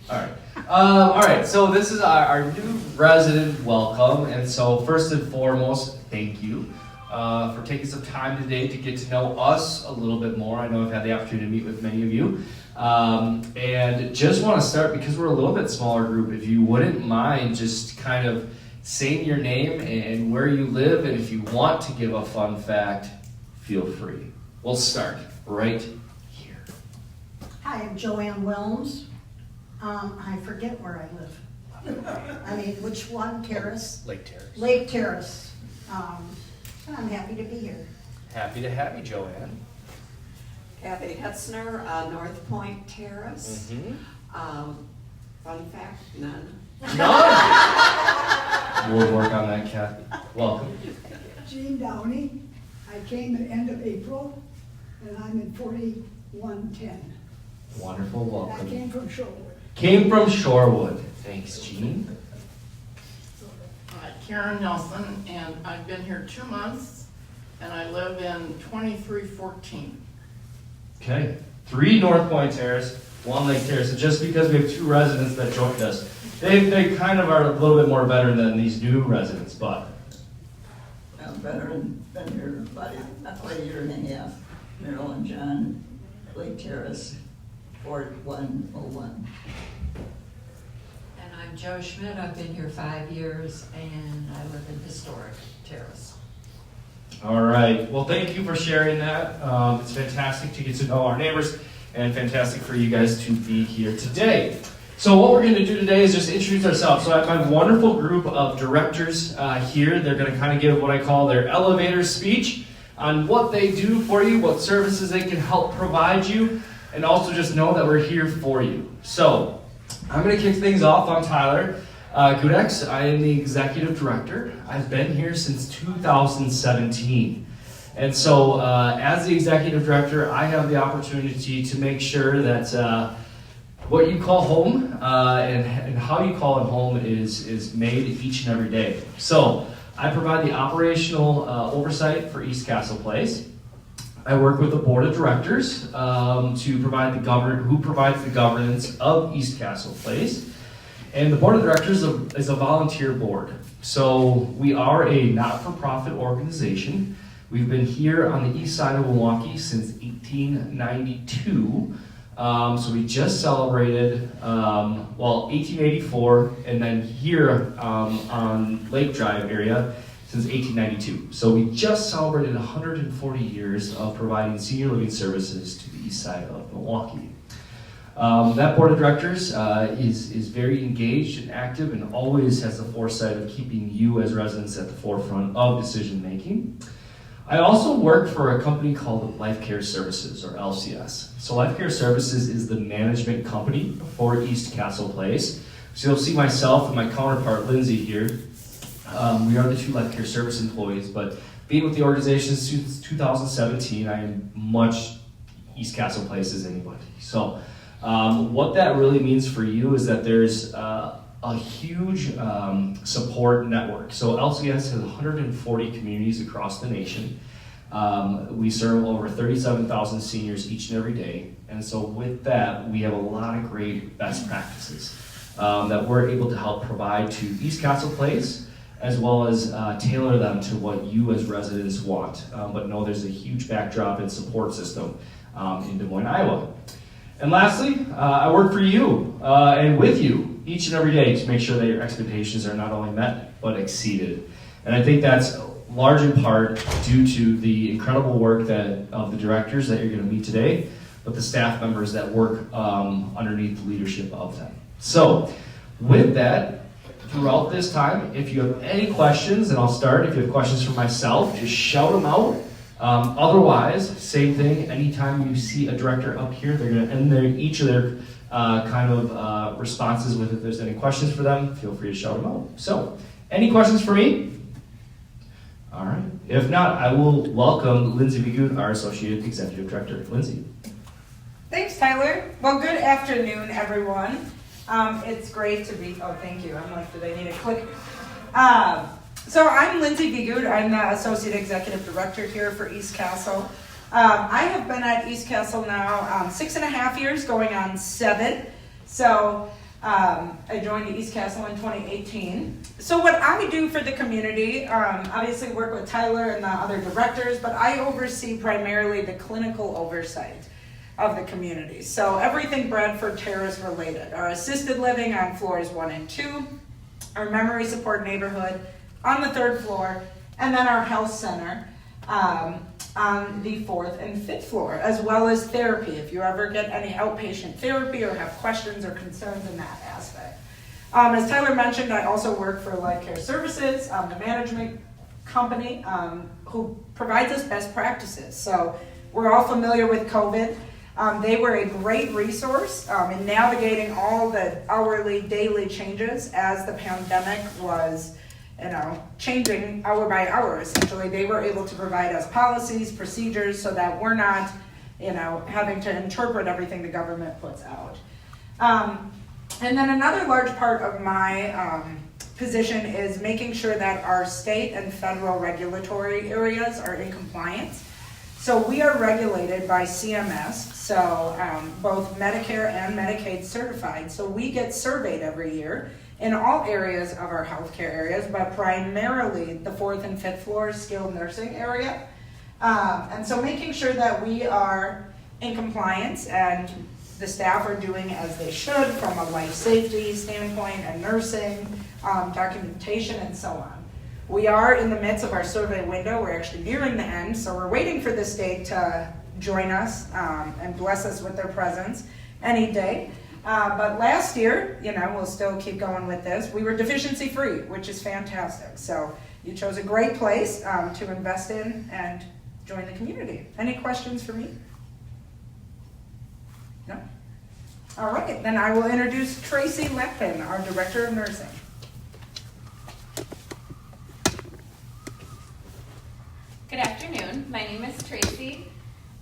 All right, so this is our new resident welcome, and so first and foremost, thank you for taking some time today to get to know us a little bit more. I know I've had the opportunity to meet with many of you, and just want to start, because we're a little bit smaller group, if you wouldn't mind just kind of saying your name and where you live, and if you want to give a fun fact, feel free. We'll start right here. Hi, I'm Joanne Wilms. I forget where I live. I mean, which one? Terrace? Lake Terrace. Lake Terrace. And I'm happy to be here. Happy to have you, Joanne. Kathy Hetzner, North Point Terrace. Fun fact, none. None? We'll work on that, Kathy. Welcome. Jean Downey. I came at the end of April, and I'm in 4110. Wonderful, welcome. I came from Shorewood. Came from Shorewood. Thanks, Jean. Karen Nelson, and I've been here 2 months, and I live in 2314. Okay, 3 North Point Terrace, 1 Lake Terrace. And just because we have 2 residents that joined us, they kind of are a little bit more veteran than these new residents, but. I'm veteran, been here about a year and a half. Meryl and John, Lake Terrace, 4101. And I'm Joe Schmidt. I've been here 5 years, and I live in Historic Terrace. All right, well, thank you for sharing that. It's fantastic to get to know our neighbors, and fantastic for you guys to be here today. So what we're going to do today is just introduce ourselves. So I have my wonderful group of directors here. They're going to kind of give what I call their elevator speech on what they do for you, what services they can help provide you, and also just know that we're here for you. So I'm going to kick things off. I'm Tyler Gudex. I am the executive director. I've been here since 2017. And so as the executive director, I have the opportunity to make sure that what you call home and how you call it home is made each and every day. So I provide the operational oversight for East Castle Place. I work with the board of directors to provide who provides the governance of East Castle Place. And the board of directors is a volunteer board. So we are a not-for-profit organization. We've been here on the east side of Milwaukee since 1892. So we just celebrated, 1884, and then here on Lake Drive area since 1892. So we just celebrated 140 years of providing senior living services to the east side of Milwaukee. That board of directors is very engaged and active and always has the foresight of keeping you as residents at the forefront of decision making. I also work for a company called Life Care Services, or LCS. So Life Care Services is the management company for East Castle Place. So you'll see myself and my counterpart, Lindsay, here. We are the 2 Life Care Service employees, but being with the organization since 2017, I am much East Castle Place as anybody. So what that really means for you is that there's a huge support network. So LCS has 140 communities across the nation. We serve over 37,000 seniors each and every day. And so with that, we have a lot of great best practices that we're able to help provide to East Castle Place, as well as tailor them to what you as residents want. But know there's a huge backdrop and support system in Des Moines, Iowa. And lastly, I work for you and with you each and every day to make sure that your expectations are not only met, but exceeded. And I think that's large in part due to the incredible work of the directors that you're going to meet today, but the staff members that work underneath the leadership of them. So with that, throughout this time, if you have any questions, and I'll start, if you have questions for myself, just shout them out. Otherwise, same thing, anytime you see a director up here, they're going to end each of their responses with, if there's any questions for them, feel free to shout them out. So, any questions for me? All right. If not, I will welcome Lindsay Bigood, our Associate Executive Director. Lindsay. Thanks, Tyler. Well, good afternoon, everyone. It's great to be, thank you. I'm like, did I need a click? So I'm Lindsay Bigood. I'm the Associate Executive Director here for East Castle. I have been at East Castle now 6.5 years, going on 7. So I joined East Castle in 2018. So what I do for the community, obviously work with Tyler and the other directors, but I oversee primarily the clinical oversight of the community. So everything Bradford Terrace related, our assisted living on floors 1 and 2, our memory support neighborhood on the 3rd floor, and then our health center on the 4th and 5th floor, as well as therapy, if you ever get any outpatient therapy or have questions or concerns in that aspect. As Tyler mentioned, I also work for Life Care Services, the management company who provides us best practices. So we're all familiar with COVID. They were a great resource in navigating all the hourly, daily changes as the pandemic was changing hour by hour, essentially. They were able to provide us policies, procedures, so that we're not, having to interpret everything the government puts out. And then another large part of my position is making sure that our state and federal regulatory areas are in compliance. So we are regulated by CMS, so both Medicare and Medicaid certified. So we get surveyed every year in all areas of our healthcare areas, but primarily the 4th and 5th floor skilled nursing area. And so making sure that we are in compliance and the staff are doing as they should from a life safety standpoint and nursing, documentation and so on. We are in the midst of our survey window. We're actually nearing the end, so we're waiting for the state to join us and bless us with their presence any day. But last year, we'll still keep going with this, we were deficiency free, which is fantastic. So you chose a great place to invest in and join the community. Any questions for me? No? All right, then I will introduce Tracy Lepin, our Director of Nursing. Good afternoon. My name is Tracy,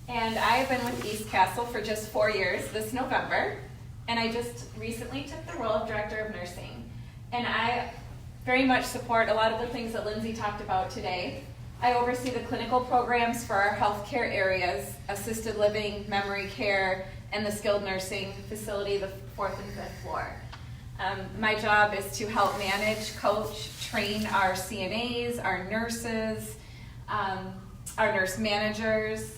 and I have been with East Castle for just 4 years this November, and I just recently took the role of Director of Nursing. And I very much support a lot of the things that Lindsay talked about today. I oversee the clinical programs for our healthcare areas, assisted living, memory care, and the skilled nursing facility, the 4th and 5th floor. My job is to help manage, coach, train our CNAs, our nurses, our nurse managers.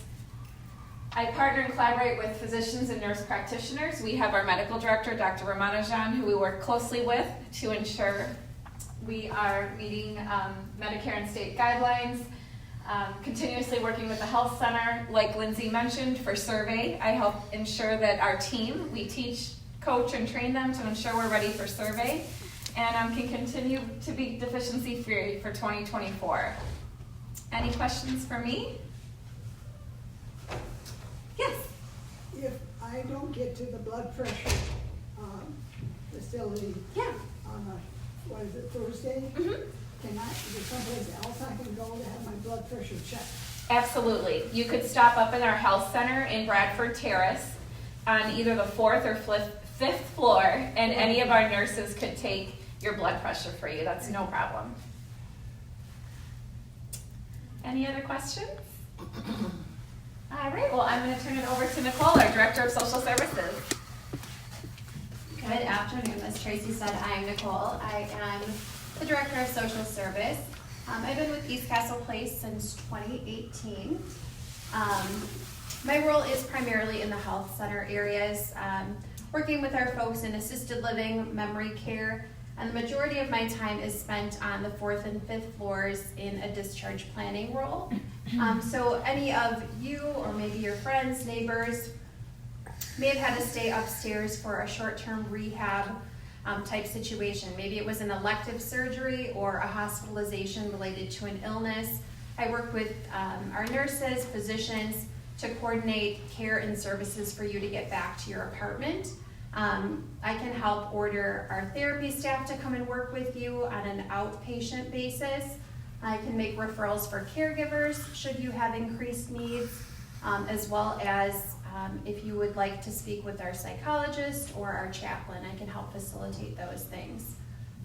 I partner and collaborate with physicians and nurse practitioners. We have our medical director, Dr. Ramanajan, who we work closely with to ensure we are meeting Medicare and state guidelines. Continuously working with the health center, like Lindsay mentioned, for survey. I help ensure that our team, we teach, coach, and train them to ensure we're ready for survey, and can continue to be deficiency free for 2024. Any questions for me? Yes. If I don't get to the blood pressure facility Yeah. on Thursday, can I, is there someplace else I can go to have my blood pressure checked? Absolutely. You could stop up in our health center in Bradford Terrace on either the 4th or 5th floor, and any of our nurses could take your blood pressure for you. That's no problem. Any other questions? All right, well, I'm going to turn it over to Nicole, our Director of Social Services. Good afternoon. As Tracy said, I'm Nicole. I am the Director of Social Service. I've been with East Castle Place since 2018. My role is primarily in the health center areas, working with our folks in assisted living, memory care, and the majority of my time is spent on the 4th and 5th floors in a discharge planning role. So any of you, or maybe your friends, neighbors, may have had to stay upstairs for a short-term rehab type situation. Maybe it was an elective surgery or a hospitalization related to an illness. I work with our nurses, physicians, to coordinate care and services for you to get back to your apartment. I can help order our therapy staff to come and work with you on an outpatient basis. I can make referrals for caregivers should you have increased needs, as well as if you would like to speak with our psychologist or our chaplain, I can help facilitate those things.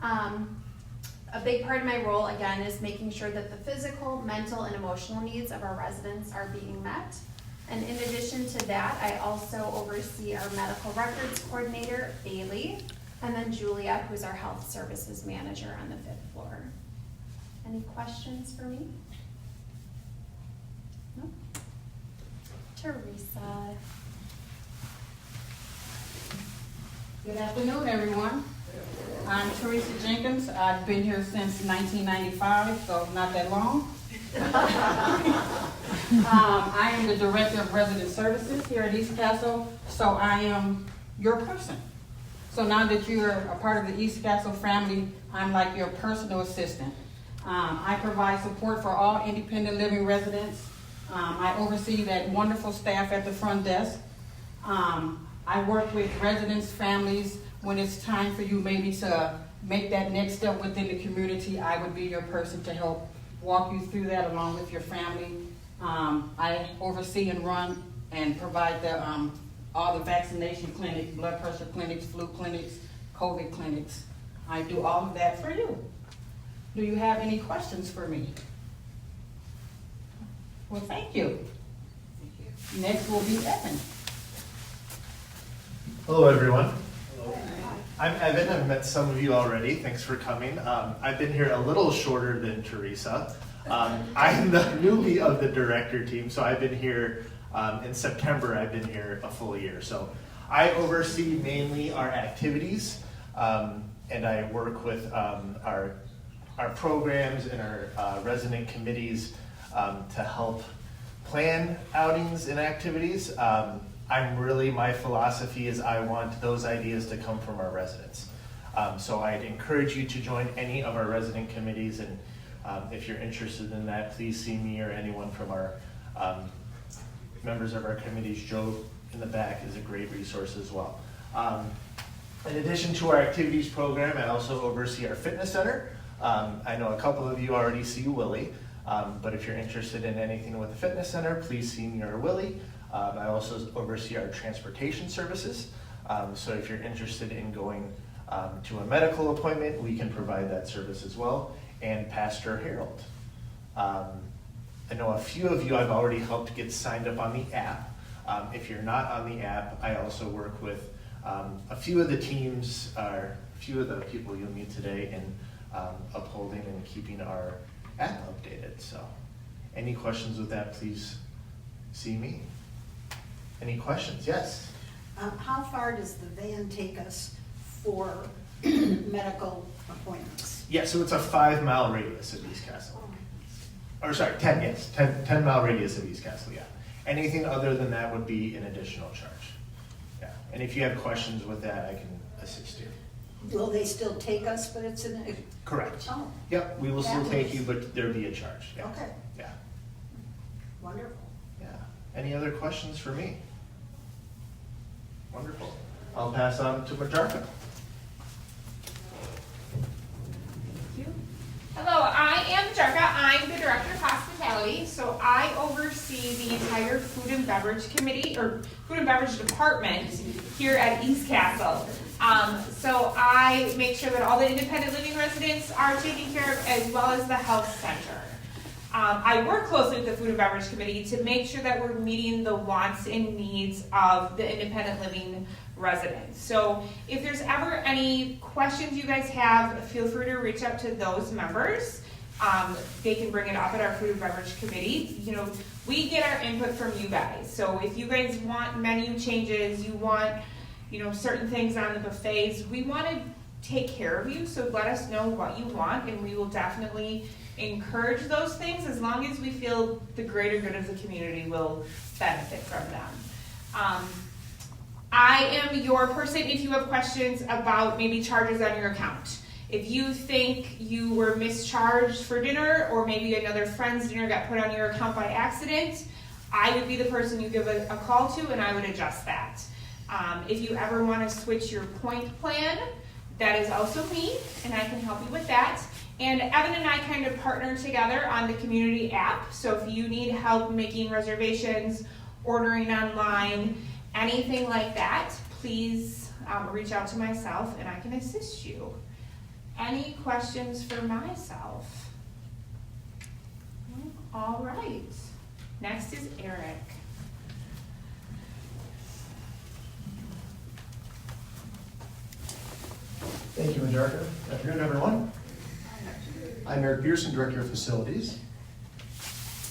A big part of my role, again, is making sure that the physical, mental, and emotional needs of our residents are being met. And in addition to that, I also oversee our medical records coordinator, Bailey. And then Julia, who's our health services manager on the 5th floor. Any questions for me? No? Teresa. Good afternoon, everyone. I'm Teresa Jenkins. I've been here since 1995, so not that long. I am the Director of Resident Services here at East Castle, so I am your person. So now that you're a part of the East Castle family, I'm like your personal assistant. I provide support for all independent living residents. I oversee that wonderful staff at the front desk. I work with residents, families, when it's time for you maybe to make that next step within the community. I would be your person to help walk you through that along with your family. I oversee and run and provide all the vaccination clinics, blood pressure clinics, flu clinics, COVID clinics. I do all of that for you. Do you have any questions for me? Well, thank you. Next will be Evan. Hello, everyone. I'm Evan. I've met some of you already. Thanks for coming. I've been here a little shorter than Teresa. I'm the newbie of the director team, so I've been here in September. I've been here a full year. So I oversee mainly our activities, and I work with our programs and our resident committees to help plan outings and activities. My philosophy is I want those ideas to come from our residents. So I'd encourage you to join any of our resident committees, and if you're interested in that, please see me or anyone from our members of our committees. Joe in the back is a great resource as well. In addition to our activities program, I also oversee our fitness center. I know a couple of you already see Willie, but if you're interested in anything with the fitness center, please see me or Willie. I also oversee our transportation services. So if you're interested in going to a medical appointment, we can provide that service as well. And Pastor Harold. I know a few of you I've already helped get signed up on the app. If you're not on the app, I also work with a few of the teams, or a few of the people you'll meet today in upholding and keeping our app updated. So any questions with that, please see me. Any questions? Yes? How far does the van take us for medical appointments? Yeah, so it's a 5-mile radius of East Castle. Or sorry, 10, yes, 10 mile radius of East Castle, yeah. Anything other than that would be an additional charge. Yeah, and if you have questions with that, I can assist you. Will they still take us, but it's an... Correct. Oh. Yep, we will still take you, but there'll be a charge. Yeah. Okay. Yeah. Wonderful. Yeah. Any other questions for me? Wonderful. I'll pass on to Majarka. Hello, I am Jarka. I'm the Director of Hospitality, so I oversee the entire Food and Beverage Committee, or Food and Beverage Department here at East Castle. So I make sure that all the independent living residents are taken care of, as well as the health center. I work closely with the Food and Beverage Committee to make sure that we're meeting the wants and needs of the independent living residents. So if there's ever any questions you guys have, feel free to reach out to those members. They can bring it up at our Food and Beverage Committee. You know, we get our input from you guys. So if you guys want menu changes, you want, you know, certain things on the buffets, we want to take care of you. So let us know what you want, and we will definitely encourage those things as long as we feel the greater good of the community will benefit from them. I am your person if you have questions about maybe charges on your account. If you think you were mischarged for dinner, or maybe another friend's dinner got put on your account by accident, I would be the person you give a call to, and I would adjust that. If you ever want to switch your point plan, that is also me, and I can help you with that. And Evan and I kind of partner together on the community app. So if you need help making reservations, ordering online, anything like that, please reach out to myself and I can assist you. Any questions for myself? All right. Next is Eric. Thank you, Majorca. Good afternoon, everyone. I'm Eric Pearson, Director of Facilities.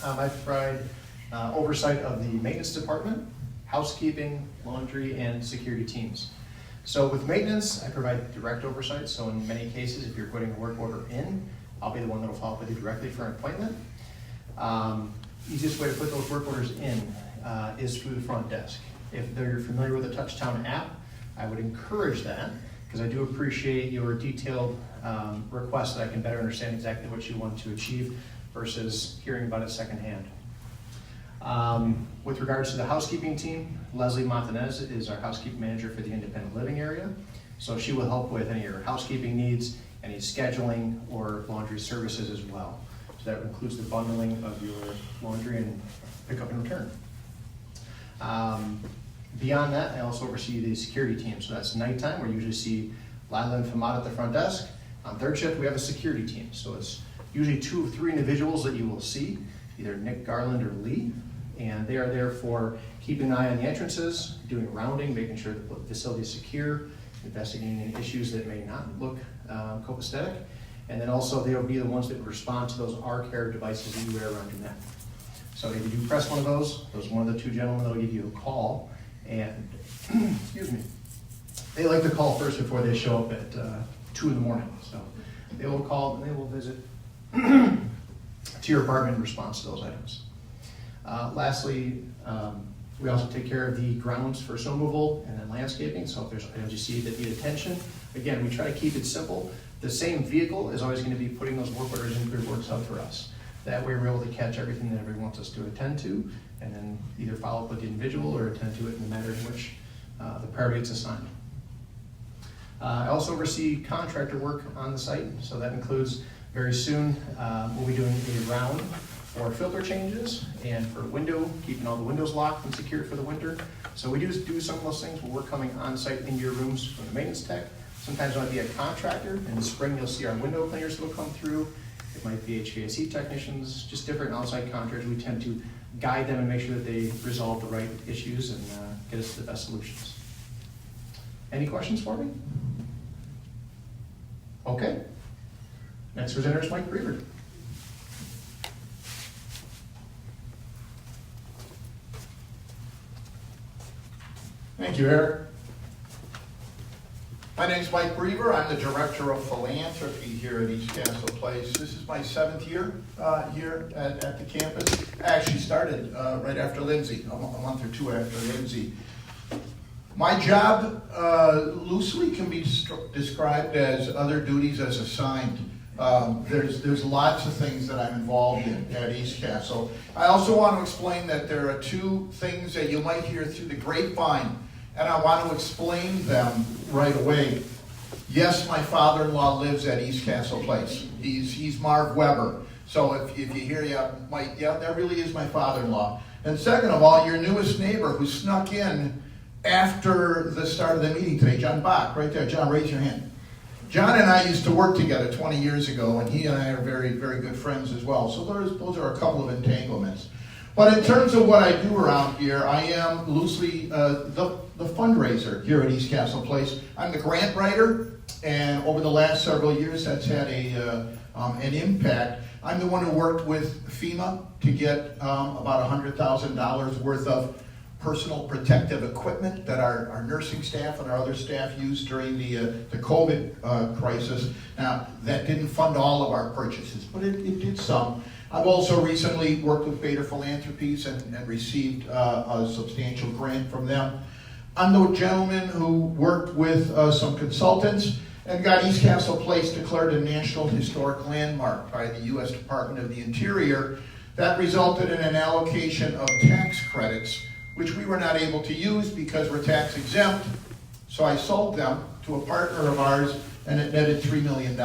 I provide oversight of the maintenance department, housekeeping, laundry, and security teams. So with maintenance, I provide direct oversight. So in many cases, if you're putting a work order in, I'll be the one that will follow up with you directly for an appointment. Easiest way to put those work orders in is through the front desk. If they're familiar with the Touchtown app, I would encourage that, because I do appreciate your detailed requests that I can better understand exactly what you want to achieve versus hearing about it secondhand. With regards to the housekeeping team, Leslie Montanez is our housekeeping manager for the independent living area. So she will help with any of your housekeeping needs, any scheduling or laundry services as well. So that includes the bundling of your laundry and pickup and return. Beyond that, I also oversee the security team. So that's nighttime, where you usually see Lila and Famad at the front desk. On third shift, we have a security team. So it's usually 2 or 3 individuals that you will see, either Nick, Garland, or Lee. And they are there for keeping an eye on the entrances, doing rounding, making sure the facility is secure, investigating any issues that may not look copacetic. And then also they will be the ones that respond to those R-Care devices that you wear around your neck. So if you do press one of those one of the 2 gentlemen that will give you a call. And, excuse me, they like to call first before they show up at 2 in the morning. So they will call and they will visit to your apartment in response to those items. Lastly, we also take care of the grounds for snow removal and then landscaping. So if there's items you see that need attention, again, we try to keep it simple. The same vehicle is always going to be putting those work orders in grid works out for us. That way we're able to catch everything that everyone wants us to attend to, and then either follow up with the individual or attend to it in the manner in which the priority is assigned. I also oversee contractor work on the site. So that includes very soon we'll be doing a round for filter changes and for window, keeping all the windows locked and secured for the winter. So we do some of those things when we're coming on site into your rooms from the maintenance tech. Sometimes it might be a contractor. In the spring, you'll see our window cleaners that will come through. It might be HVAC technicians, just different outside contractors. We tend to guide them and make sure that they resolve the right issues and get us to the best solutions. Any questions for me? Okay. Next presenter is Mike Brever. Thank you, Eric. My name's Mike Brever. I'm the Director of Philanthropy here at East Castle Place. This is my 7th year here at the campus. I actually started right after Lindsay, a month or 2 after Lindsay. My job loosely can be described as other duties as assigned. There's lots of things that I'm involved in at East Castle. I also want to explain that there are 2 things that you might hear through the grapevine, and I want to explain them right away. Yes, my father-in-law lives at East Castle Place. He's Marv Weber. So if you hear, that really is my father-in-law. And second of all, your newest neighbor who snuck in after the start of the meeting today, John Bach, right there. John, raise your hand. John and I used to work together 20 years ago, and he and I are very, very good friends as well. So those are a couple of entanglements. But in terms of what I do around here, I am loosely the fundraiser here at East Castle Place. I'm the grant writer, and over the last several years, that's had an impact. I'm the one who worked with FEMA to get about $100,000 worth of personal protective equipment that our nursing staff and our other staff used during the COVID crisis. Now, that didn't fund all of our purchases, but it did some. I've also recently worked with Bader Philanthropies and received a substantial grant from them. I'm the gentleman who worked with some consultants and got East Castle Place declared a National Historic Landmark by the U.S. Department of the Interior. That resulted in an allocation of tax credits, which we were not able to use because we're tax exempt. So I sold them to a partner of ours, and it netted $3 million.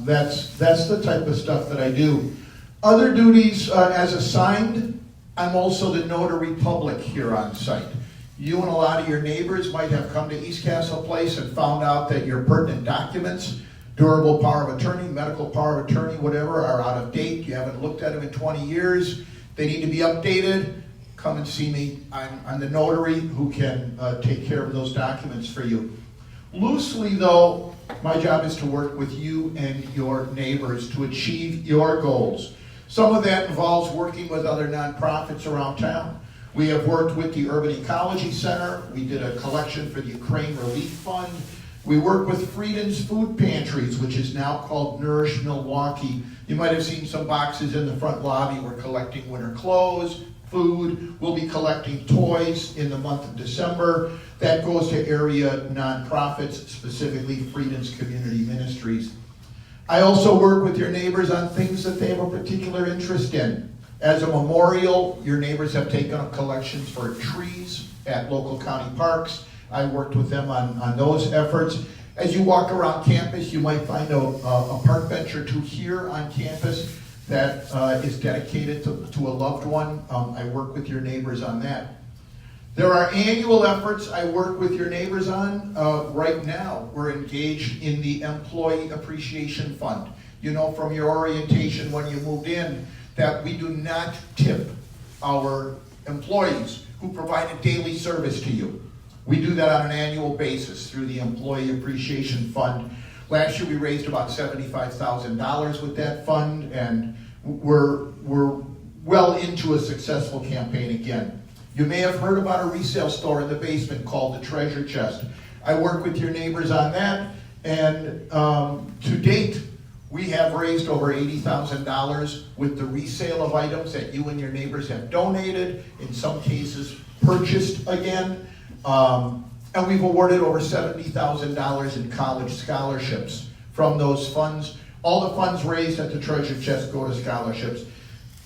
That's the type of stuff that I do. Other duties as assigned, I'm also the notary public here on site. You and a lot of your neighbors might have come to East Castle Place and found out that your pertinent documents, durable power of attorney, medical power of attorney, whatever, are out of date. You haven't looked at them in 20 years. They need to be updated. Come and see me. I'm the notary who can take care of those documents for you. Loosely though, my job is to work with you and your neighbors to achieve your goals. Some of that involves working with other nonprofits around town. We have worked with the Urban Ecology Center. We did a collection for the Ukraine Relief Fund. We work with Freedom's Food Pantries, which is now called Nourish Milwaukee. You might have seen some boxes in the front lobby. We're collecting winter clothes, food. We'll be collecting toys in the month of December. That goes to area nonprofits, specifically Freedom's Community Ministries. I also work with your neighbors on things that they have a particular interest in. As a memorial, your neighbors have taken up collections for trees at local county parks. I worked with them on those efforts. As you walk around campus, you might find a park bench or two here on campus that is dedicated to a loved one. I work with your neighbors on that. There are annual efforts I work with your neighbors on. Right now, we're engaged in the Employee Appreciation Fund. You know from your orientation when you moved in that we do not tip our employees who provide a daily service to you. We do that on an annual basis through the Employee Appreciation Fund. Last year we raised about $75,000 with that fund, and we're well into a successful campaign again. You may have heard about a resale store in the basement called the Treasure Chest. I work with your neighbors on that, and to date, we have raised over $80,000 with the resale of items that you and your neighbors have donated, in some cases purchased again, and we've awarded over $70,000 in college scholarships from those funds. All the funds raised at the Treasure Chest go to scholarships.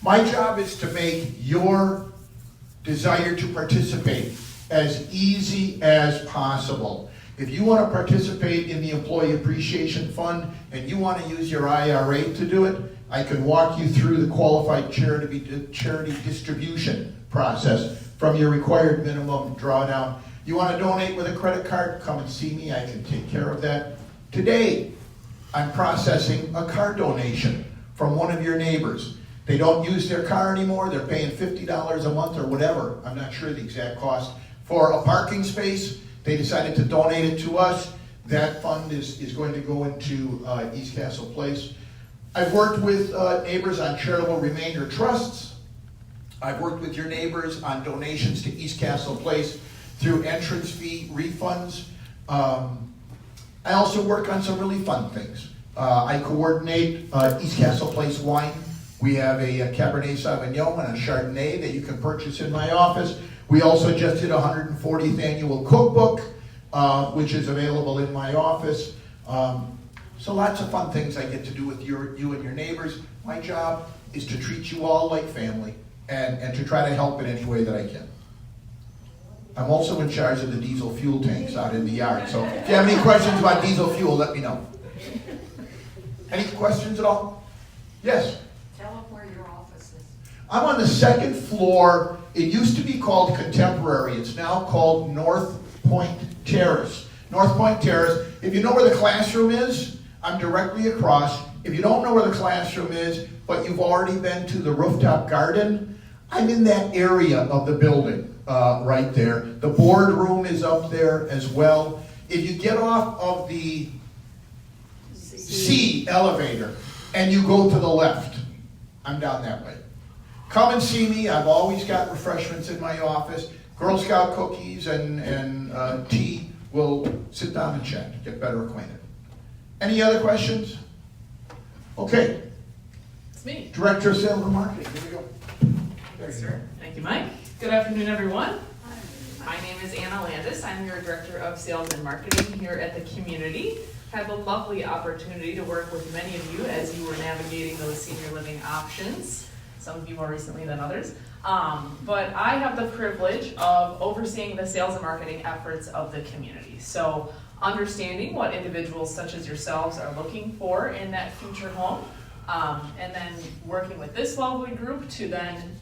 My job is to make your desire to participate as easy as possible. If you want to participate in the Employee Appreciation Fund and you want to use your IRA to do it, I can walk you through the qualified charity distribution process from your required minimum drawdown. You want to donate with a credit card? Come and see me. I can take care of that. Today, I'm processing a car donation from one of your neighbors. They don't use their car anymore. They're paying $50 a month or whatever. I'm not sure the exact cost for a parking space. They decided to donate it to us. That fund is going to go into East Castle Place. I've worked with neighbors on charitable remainder trusts. I've worked with your neighbors on donations to East Castle Place through entrance fee refunds. I also work on some really fun things. I coordinate East Castle Place wine. We have a Cabernet Sauvignon and a Chardonnay that you can purchase in my office. We also just did a 140th annual cookbook, which is available in my office. So lots of fun things I get to do with you and your neighbors. My job is to treat you all like family and to try to help in any way that I can. I'm also in charge of the diesel fuel tanks out in the yard. So if you have any questions about diesel fuel, let me know. Any questions at all? Yes? Tell them where your office is. I'm on the second floor. It used to be called Contemporary. It's now called North Point Terrace. North Point Terrace. If you know where the classroom is, I'm directly across. If you don't know where the classroom is, but you've already been to the rooftop garden, I'm in that area of the building right there. The boardroom is up there as well. If you get off of the C elevator and you go to the left, I'm down that way. Come and see me. I've always got refreshments in my office. Girl Scout cookies and tea. We'll sit down and chat, get better acquainted. Any other questions? Okay. It's me. Director of Sales and Marketing. Here we go. Yes, sir. Thank you, Mike. Good afternoon, everyone. My name is Anna Landis. I'm your Director of Sales and Marketing here at the community. Had the lovely opportunity to work with many of you as you were navigating those senior living options. Some of you more recently than others. But I have the privilege of overseeing the sales and marketing efforts of the community. So understanding what individuals such as yourselves are looking for in that future home, and then working with this lovely group to then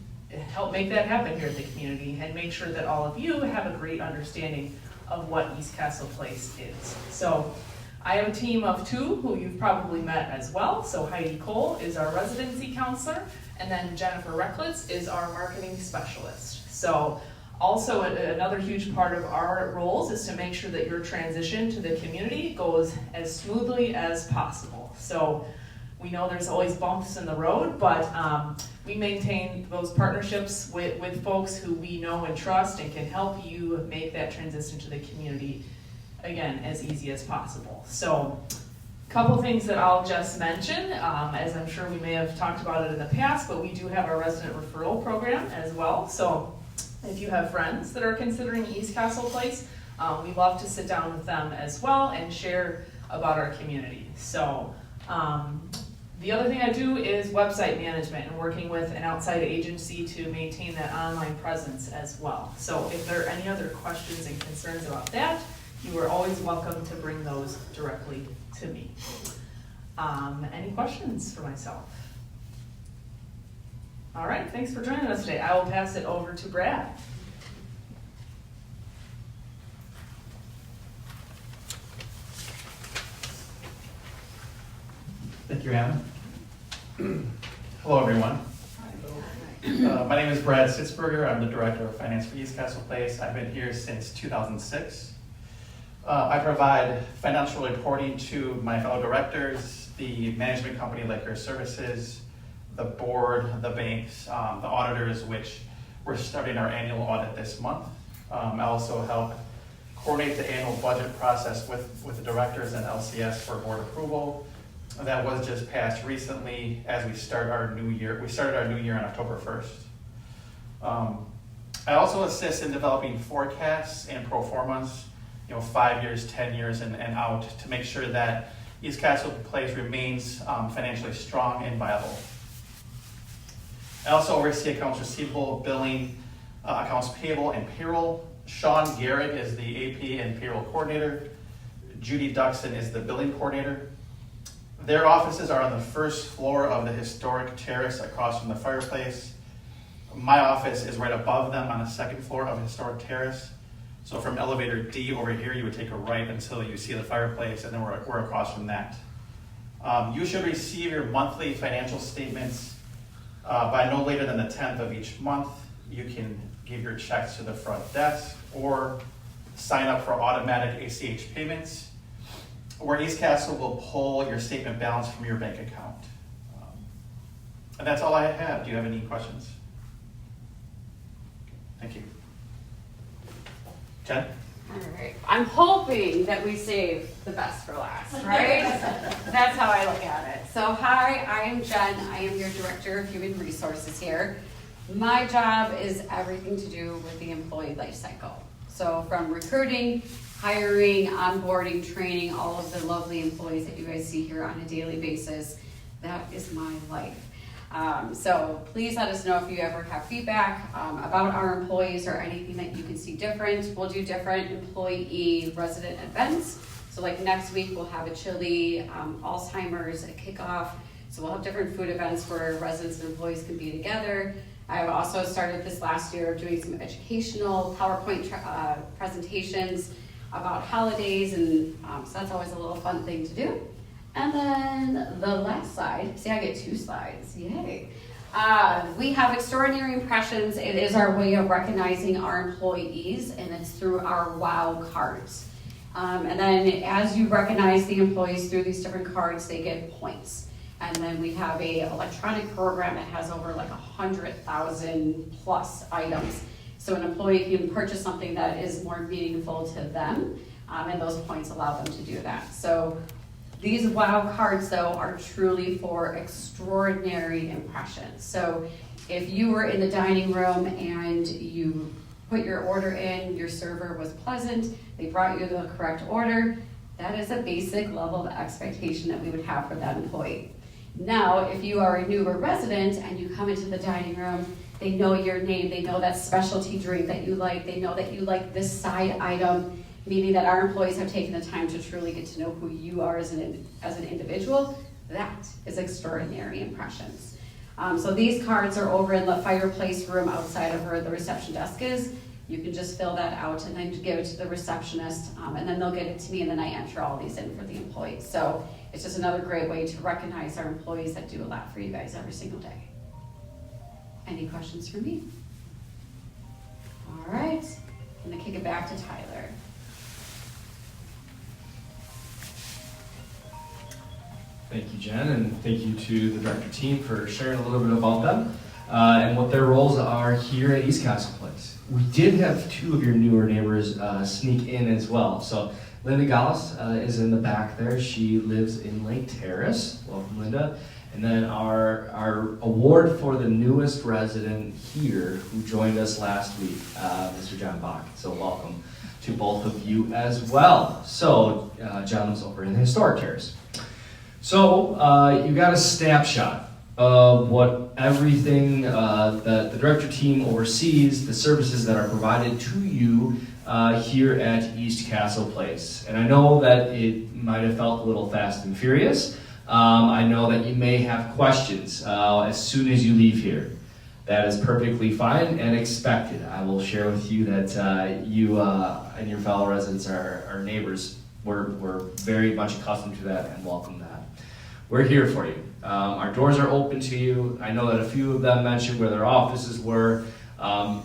help make that happen here at the community and make sure that all of you have a great understanding of what East Castle Place is. So I have a team of two who you've probably met as well. So Heidi Cole is our residency counselor, and then Jennifer Recklitz is our marketing specialist. So Also, another huge part of our roles is to make sure that your transition to the community goes as smoothly as possible. So we know there's always bumps in the road, but we maintain those partnerships with folks who we know and trust and can help you make that transition to the community, again, as easy as possible. So a couple things that I'll just mention, as I'm sure we may have talked about it in the past, but we do have our resident referral program as well. So if you have friends that are considering East Castle Place, we love to sit down with them as well and share about our community. So the other thing I do is website management and working with an outside agency to maintain that online presence as well. So if there are any other questions and concerns about that, you are always welcome to bring those directly to me. Any questions for myself? All right, thanks for joining us today. I will pass it over to Brad. Thank you, Anna. Hello, everyone. My name is Brad Sitzberger. I'm the Director of Finance for East Castle Place. I've been here since 2006. I provide financial reporting to my fellow directors, the management company Liquor Services, the board, the banks, the auditors, which we're starting our annual audit this month. I also help coordinate the annual budget process with the directors and LCS for board approval. That was just passed recently as we start our new year. We started our new year on October 1st. I also assist in developing forecasts and pro formas, 5 years, 10 years, and out to make sure that East Castle Place remains financially strong and viable. I also oversee accounts receivable, billing, accounts payable, and payroll. Sean Garrett is the AP and payroll coordinator. Judy Duxon is the billing coordinator. Their offices are on the first floor of the historic terrace across from the fireplace. My office is right above them on the second floor of historic terrace. So from elevator D over here, you would take a right until you see the fireplace, and then we're across from that. You should receive your monthly financial statements by no later than the 10th of each month. You can give your checks to the front desk or sign up for automatic ACH payments, where East Castle will pull your statement balance from your bank account. And that's all I have. Do you have any questions? Thank you. Jen? All right. I'm hoping that we save the best for last, right? That's how I look at it. So hi, I am Jen. I am your Director of Human Resources here. My job is everything to do with the employee life cycle. So from recruiting, hiring, onboarding, training, all of the lovely employees that you guys see here on a daily basis, that is my life. So please let us know if you ever have feedback about our employees or anything that you can see different. We'll do different employee resident events. So like next week we'll have a chili, Alzheimer's, a kickoff. So we'll have different food events where residents and employees can be together. I've also started this last year doing some educational PowerPoint presentations about holidays, and so that's always a little fun thing to do. And then the last slide, see I get 2 slides, yay. We have extraordinary impressions. It is our way of recognizing our employees, and it's through our WOW cards. And then as you recognize the employees through these different cards, they get points. And then we have a electronic program that has over like 100,000 plus items. So an employee can purchase something that is more meaningful to them, and those points allow them to do that. So these WOW cards, though, are truly for extraordinary impressions. So if you were in the dining room and you put your order in, your server was pleasant, they brought you the correct order, that is a basic level of expectation that we would have for that employee. Now, if you are a newer resident and you come into the dining room, they know your name, they know that specialty drink that you like, they know that you like this side item, meaning that our employees have taken the time to truly get to know who you are as an individual. That is extraordinary impressions. So these cards are over in the fireplace room outside of where the reception desk is. You can just fill that out and then give it to the receptionist, and then they'll get it to me, and then I enter all these in for the employees. So it's just another great way to recognize our employees that do a lot for you guys every single day. Any questions for me? All right. back to Tyler. Thank you, Jen, and thank you to the director team for sharing a little bit about them and what their roles are here at East Castle Place. We did have two of your newer neighbors sneak in as well. So Linda Gallus is in the back there. She lives in Lake Terrace. Welcome, Linda. And then our award for the newest resident here who joined us last week, Mr. John Bach. So welcome to both of you as well. So John's over in the Historic Terrace. So you got a snapshot of what everything that the director team oversees, the services that are provided to you here at East Castle Place. And I know that it might have felt a little fast and furious. I know that you may have questions as soon as you leave here. That is perfectly fine and expected. I will share with you that you and your fellow residents are neighbors. We're very much accustomed to that and welcome that. We're here for you. Our doors are open to you. I know that a few of them mentioned where their offices were.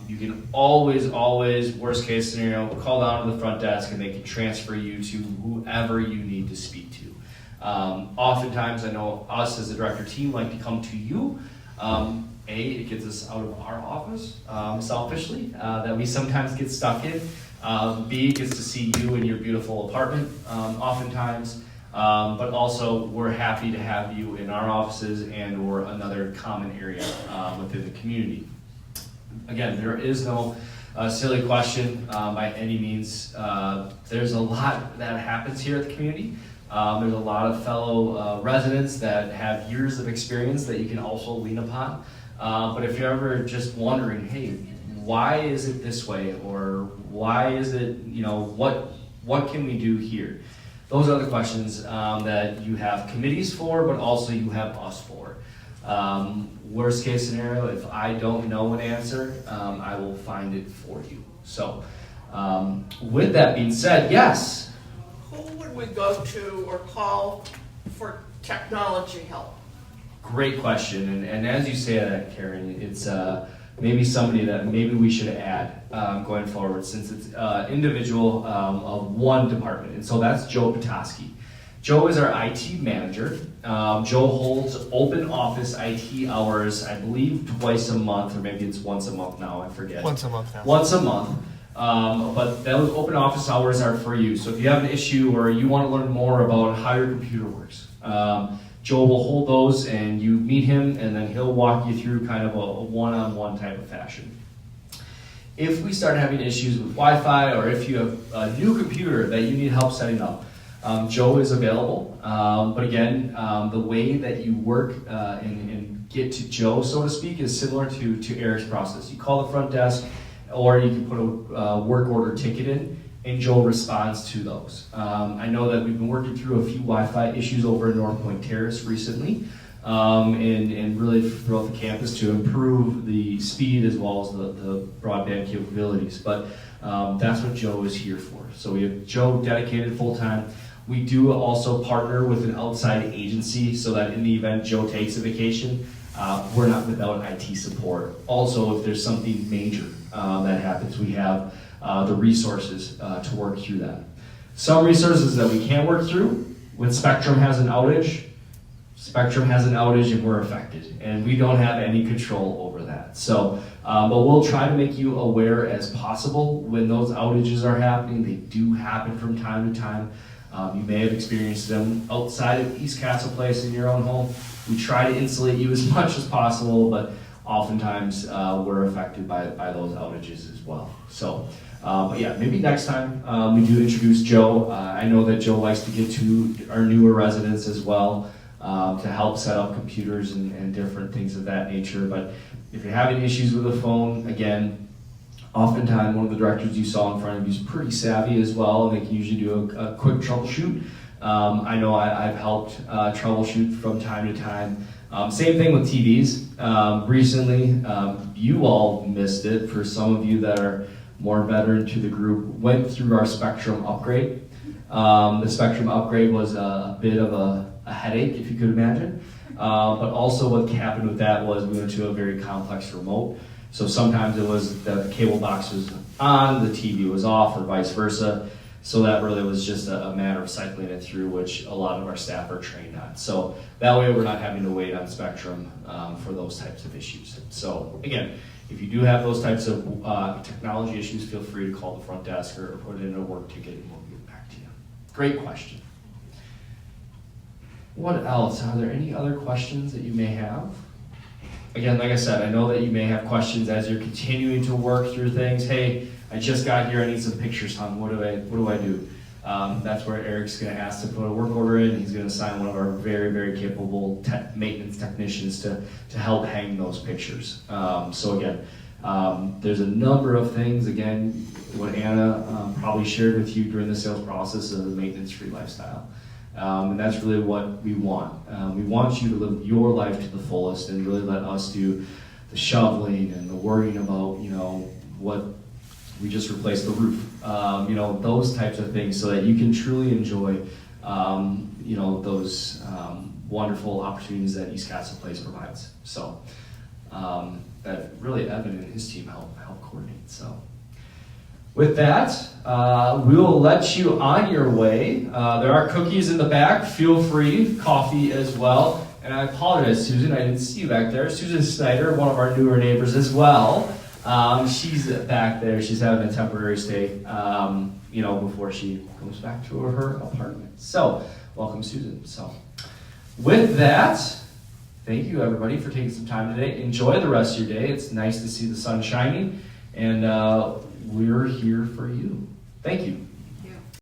You can always, worst case scenario, call down to the front desk and they can transfer you to whoever you need to speak to. Oftentimes, I know us as a director team like to come to you. It gets us out of our office, selfishly, that we sometimes get stuck in. B, it gets to see you in your beautiful apartment, oftentimes. But also, we're happy to have you in our offices and or another common area within the community. Again, there is no silly question by any means. There's a lot that happens here at the community. There's a lot of fellow residents that have years of experience that you can also lean upon. But if you're ever just wondering, hey, why is it this way? Or why is it, what can we do here? Those are the questions that you have committees for, but also you have us for. Worst case scenario, if I don't know an answer, I will find it for you. So, with that being said, yes. Who would we go to or call for technology help? Great question, and as you say that, Karen, it's maybe somebody that maybe we should add going forward, since it's individual of one department, and so that's Joe Petoskey. Joe is our IT manager. Joe holds open office IT hours, I believe twice a month, or maybe it's once a month now, I forget. Once a month now. Once a month. But those open office hours are for you. So if you have an issue or you want to learn more about how your computer works, Joe will hold those and you meet him and then he'll walk you through kind of a one-on-one type of fashion. If we start having issues with Wi-Fi or if you have a new computer that you need help setting up, Joe is available. But again, the way that you work and get to Joe, so to speak, is similar to Eric's process. You call the front desk, or you can put a work order ticket in, and Joe responds to those. I know that we've been working through a few Wi-Fi issues over in North Point Terrace recently, and really throughout the campus to improve the speed as well as the broadband capabilities. But that's what Joe is here for. So we have Joe dedicated full-time. We do also partner with an outside agency so that in the event Joe takes a vacation, we're not without IT support. Also, if there's something major that happens, we have the resources to work through that. Some resources that we can't work through, when Spectrum has an outage and we're affected, and we don't have any control over that. So, but we'll try to make you aware as possible when those outages are happening. They do happen from time to time. You may have experienced them outside of East Castle Place in your own home. We try to insulate you as much as possible, but oftentimes we're affected by those outages as well. So, but yeah, maybe next time we do introduce Joe. I know that Joe likes to get to our newer residents as well to help set up computers and different things of that nature. But if you're having issues with the phone, again, oftentimes one of the directors you saw in front of you is pretty savvy as well, and they can usually do a quick troubleshoot. I know I've helped troubleshoot from time to time. Same thing with TVs. Recently, you all missed it. For some of you that are more veteran to the group, went through our Spectrum upgrade. The Spectrum upgrade was a bit of a headache, if you could imagine. But also what happened with that was we went to a very complex remote. So sometimes it was that the cable box was on, the TV was off, or vice versa. So that really was just a matter of cycling it through, which a lot of our staff are trained on. So that way we're not having to wait on Spectrum for those types of issues. So again, if you do have those types of technology issues, feel free to call the front desk or put it in a work ticket and we'll get back to you. Great question. What else? Are there any other questions that you may have? Again, like I said, I know that you may have questions as you're continuing to work through things. Hey, I just got here, I need some pictures, Tom. What do I do? That's where Eric's going to ask to put a work order in. He's going to assign one of our very, very capable maintenance technicians to help hang those pictures. So again, there's a number of things, again, what Anna probably shared with you during the sales process of the maintenance-free lifestyle. And that's really what we want. We want you to live your life to the fullest and really let us do the shoveling and the worrying about, what we just replaced the roof, those types of things so that you can truly enjoy, those wonderful opportunities that East Castle Place provides. So that really Evan and his team help coordinate. So with that, we'll let you on your way. There are cookies in the back. Feel free, coffee as well. And I apologize, Susan, I didn't see you back there. Susan Snyder, one of our newer neighbors as well. She's back there. She's having a temporary stay, before she goes back to her apartment. So, welcome, Susan. So, with that, thank you, everybody, for taking some time today. Enjoy the rest of your day. It's nice to see the sun shining, and we're here for you. Thank you.